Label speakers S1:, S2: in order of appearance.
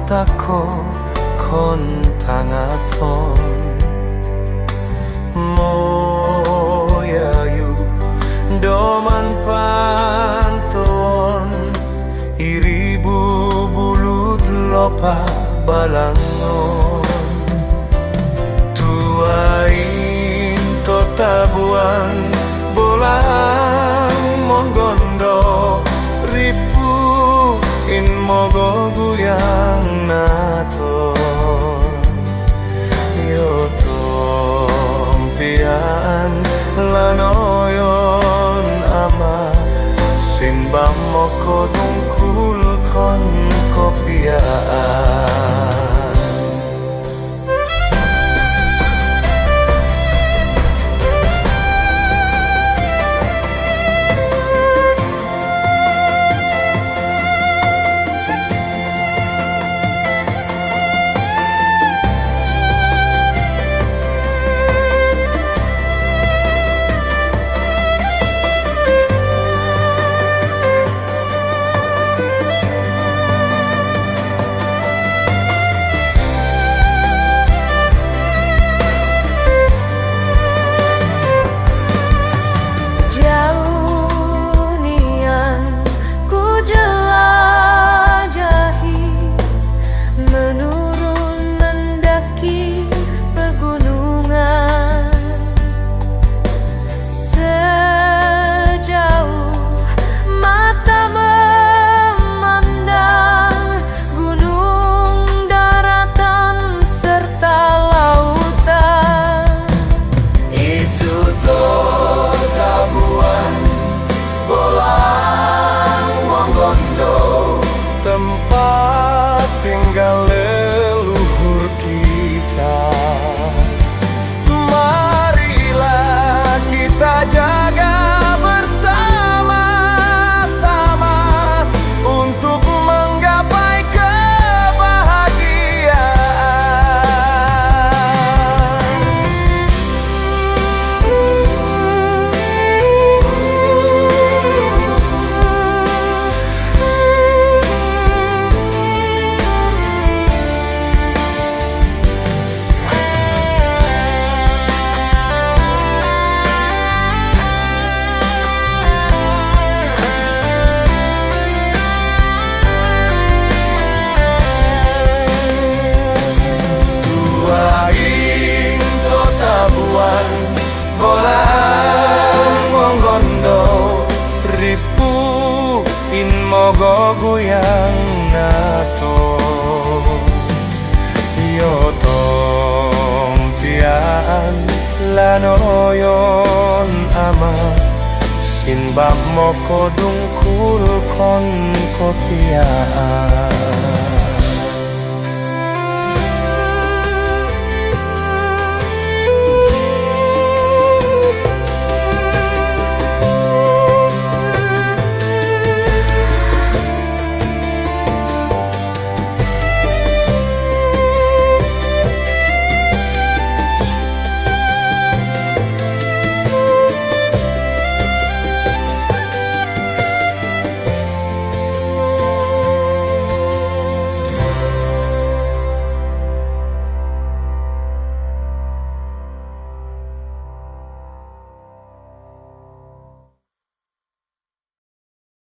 S1: tako kon tangaton moyayu doman panton iribu bulut lopa balangon tuain totabuan bolang monggondo ripu in mogo guyang naton yotom pian lanoyon ama simbang moko dungkul kon kopiaan tempat tinggal leluhur kita. Marilah kita jaga bersama-sama untuk menggapai bolang monggondo ripu in mogo guyang nato yotom pian lanoyon ama sinbak moko dungkul kon kopiaan